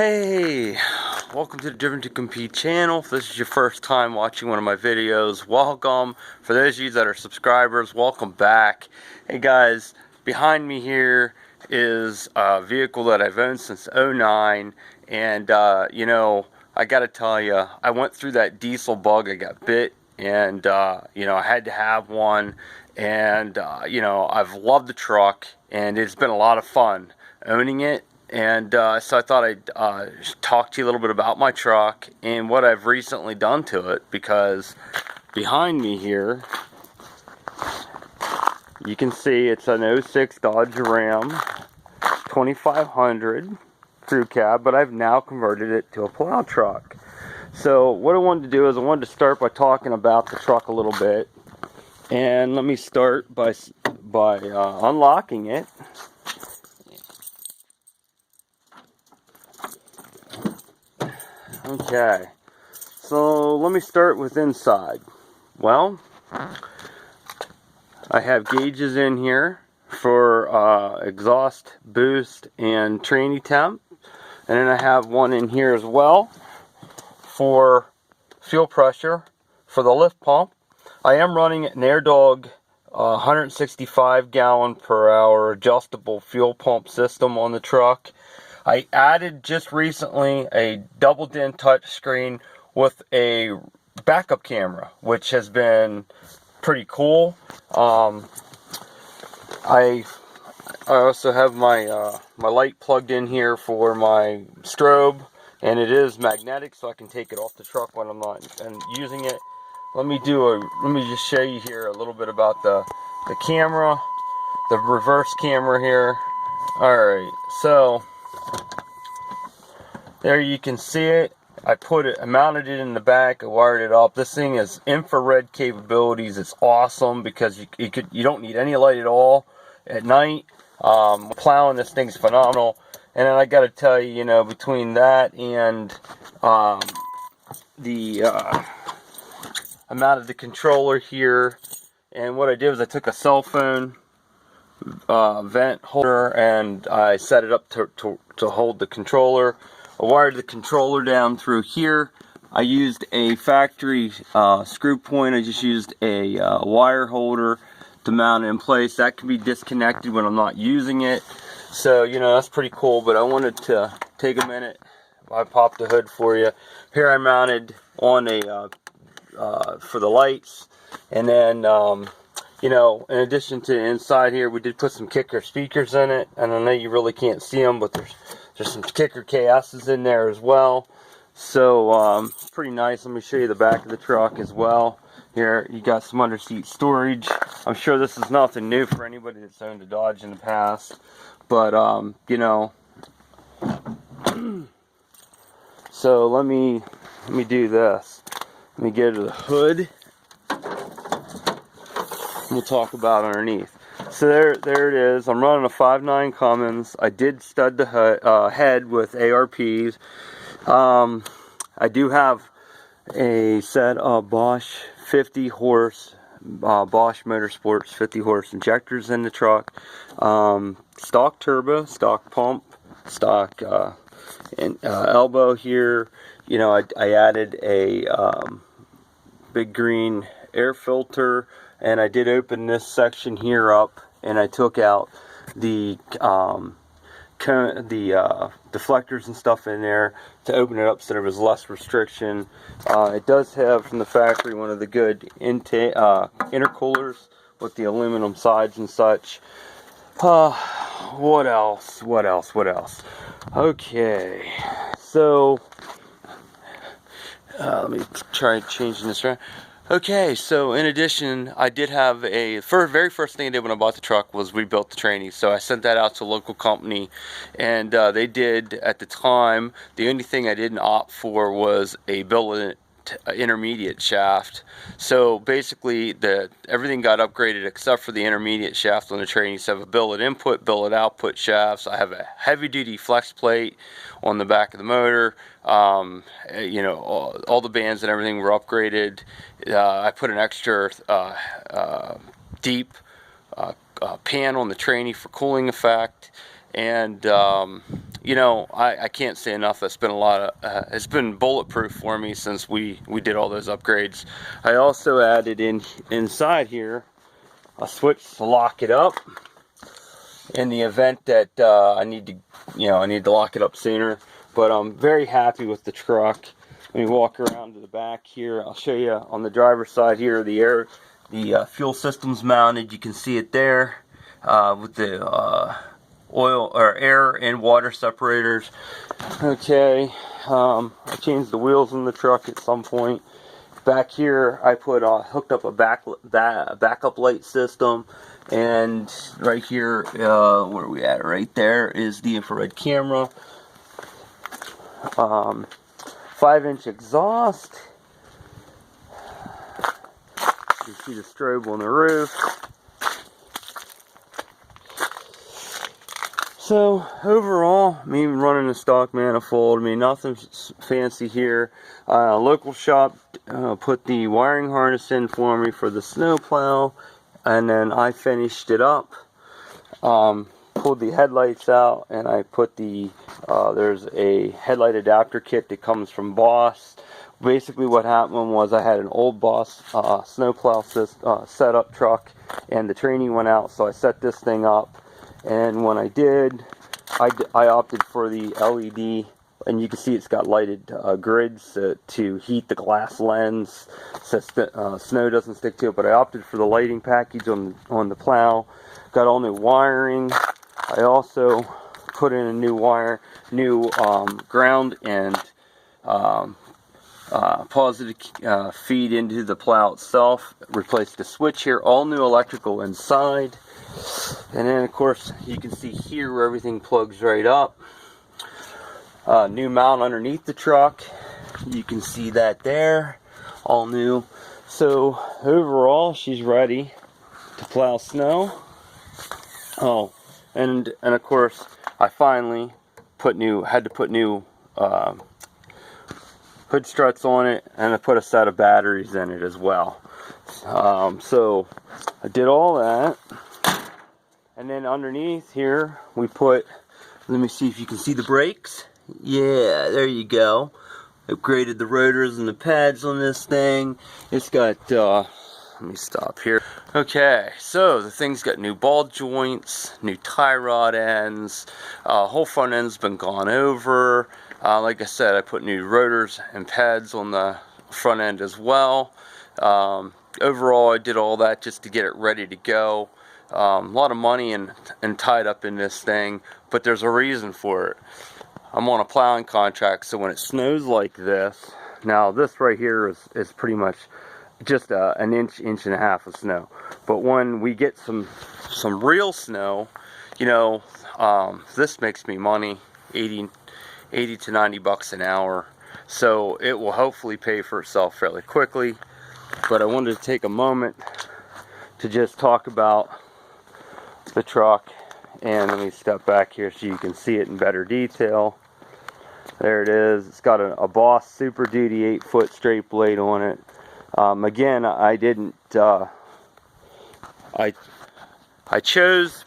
Hey, welcome to the Driven to Compete channel. If this is your first time watching one of my videos, welcome. For those of you that are subscribers, welcome back. Hey guys, behind me here is a vehicle that I've owned since '09, and you know, I gotta tell you, I went through that diesel bug. I got bit, and you know, I had to have one, and you know, I've loved the truck, and it's been a lot of fun owning it. And so I thought I'd talk to you a little bit about my truck and what I've recently done to it, because behind me here you can see it's an '06 Dodge Ram 2500 crew cab, but I've now converted it to a plow truck. So what I wanted to do is I wanted to start by talking about the truck a little bit, and let me start by unlocking it. Okay, so let me start with inside. Well, I have gauges in here for exhaust, boost, and tranny temp. And then I have one in here as well for fuel pressure for the lift pump. I am running an AirDog 165 gallon per hour adjustable fuel pump system on the truck. I added just recently a double din touch screen with a backup camera, which has been pretty cool. I also have my my light plugged in here for my strobe, and it is magnetic, so I can take it off the truck when I'm not using it. Let me just show you here a little bit about the camera, the reverse camera here. All right, so there you can see it. I mounted it in the back. I wired it up. This thing has infrared capabilities. It's awesome because you don't need any light at all at night. Plowing, this thing's phenomenal. And then I got to tell you, you know, between that and the I mounted the controller here, and what I did was I took a cell phone vent holder and I set it up to hold the controller. I wired the controller down through here. I used a factory screw point. I just used a wire holder to mount it in place. That can be disconnected when I'm not using it. So, you know, that's pretty cool, but I wanted to take a minute. I popped the hood for you. Here I mounted on a for the lights, and then you know, in addition to inside here, we did put some kicker speakers in it, and I know you really can't see them, but there's some kicker KS's in there as well. So it's pretty nice. Let me show you the back of the truck as well. Here you got some under seat storage. I'm sure this is nothing new for anybody that's owned a Dodge in the past, but you know. So let me do this. Let me get to the hood. We'll talk about underneath. So there it is. I'm running a 5.9 Cummins. I did stud the head with ARPs. I do have a set of Bosch 50 horse Bosch Motorsports 50 horse injectors in the truck. Stock turbo, stock pump, stock elbow here. You know, I added a big green air filter. And I did open this section here up, and I took out the deflectors and stuff in there to open it up so there was less restriction. It does have from the factory one of the good intercoolers with the aluminum sides and such. What else? Okay, so let me try changing this around. Okay, so in addition, I did have very first thing I did when I bought the truck was rebuilt the tranny. So I sent that out to a local company, and they did, at the time, the only thing I didn't opt for was a billet intermediate shaft. So basically everything got upgraded except for the intermediate shaft on the tranny. So I have a billet input, billet output shafts. I have a heavy duty flex plate on the back of the motor. You know, all the bands and everything were upgraded. I put an extra deep pan on the tranny for cooling effect, and you know, I can't say enough. It's been a lot of, it's been bulletproof for me since we did all those upgrades. I also added inside here a switch to lock it up in the event that I need to lock it up sooner. But I'm very happy with the truck. Let me walk around to the back here. I'll show you on the driver's side here. The fuel system's mounted. You can see it there with the oil or air and water separators. Okay, I changed the wheels in the truck at some point. Back here, I put hooked up a backup light system, and right here, where are we at? Right there is the infrared camera. 5-inch exhaust. You can see the strobe on the roof. So overall, I'm even running a stock manifold. I mean, nothing fancy here. Local shop put the wiring harness in for me for the snow plow, and then I finished it up. Pulled the headlights out, and I put there's a headlight adapter kit that comes from Boss. Basically what happened was I had an old Boss snowplow setup truck, and the training went out, so I set this thing up. And when I did, I opted for the LED, and you can see it's got lighted grids to heat the glass lens so snow doesn't stick to it. But I opted for the lighting package on the plow. Got all new wiring. I also put in a new ground and positive feed into the plow itself. Replaced the switch here. All new electrical inside. And then of course you can see here where everything plugs right up. New mount underneath the truck. You can see that there. All new. So overall she's ready to plow snow. Oh, and of course I finally had to put new hood struts on it, and I put a set of batteries in it as well. So I did all that. And then underneath here, we put, let me see if you can see the brakes. Yeah, there you go. Upgraded the rotors and the pads on this thing. It's got, let me stop here. Okay, so the thing's got new ball joints, new tie rod ends. Whole front end's been gone over. Like I said, I put new rotors and pads on the front end as well. Overall, I did all that just to get it ready to go. A lot of money and tied up in this thing, but there's a reason for it. I'm on a plowing contract, so when it snows like this, now this right here is pretty much just an inch and a half of snow. But when we get some real snow, you know, this makes me money, 80 to 90 bucks an hour. So it will hopefully pay for itself fairly quickly. But I wanted to take a moment to just talk about the truck, and let me step back here so you can see it in better detail. There it is. It's got a Boss Super Duty 8-foot straight blade on it. Again, I didn't I chose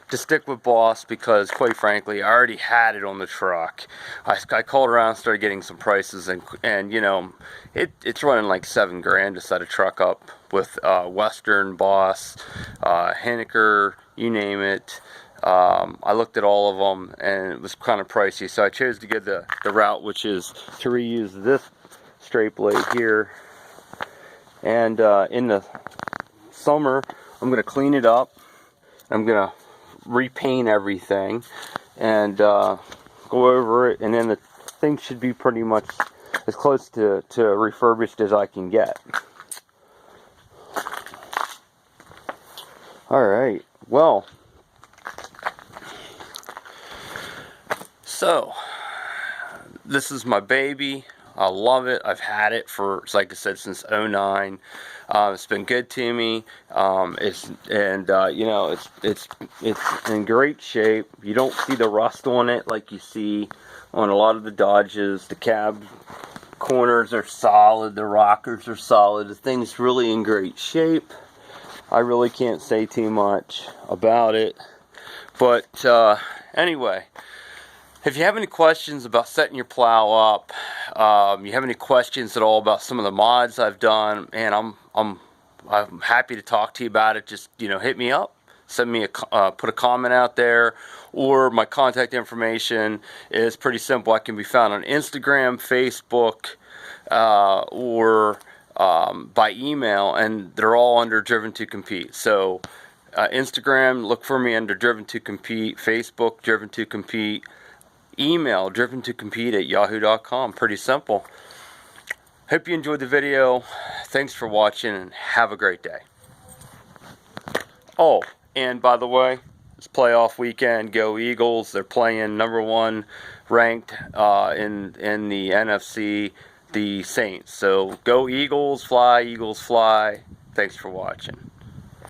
to stick with Boss because, quite frankly, I already had it on the truck. I called around and started getting some prices, and you know, it's running like $7 grand to set a truck up with Western, Boss, Henniker, you name it. I looked at all of them, and it was kind of pricey, so I chose to get the route, which is to reuse this straight blade here. And in the summer, I'm going to clean it up. I'm going to repaint everything and go over it, and then the thing should be pretty much as close to refurbished as I can get. Alright, well, so this is my baby. I love it. I've had it for, like I said, since '09. It's been good to me. You know, it's in great shape. You don't see the rust on it like you see on a lot of the Dodges. The cab corners are solid. The rockers are solid. The thing's really in great shape. I really can't say too much about it. But anyway, If you have any questions about setting your plow up, you have any questions at all about some of the mods I've done, and I'm happy to talk to you about it. Just, you know, hit me up, send me put a comment out there, or my contact information is pretty simple. I can be found on Instagram, Facebook, or by email, and they're all under Driven to Compete. So Instagram, look for me under Driven to Compete. Facebook, Driven to Compete. Email, driventocompete@yahoo.com. Pretty simple. Hope you enjoyed the video. Thanks for watching, and have a great day. Oh, and by the way, it's playoff weekend. Go Eagles. They're playing #1 ranked in the NFC, the Saints. So go Eagles, fly, Eagles, fly. Thanks for watching.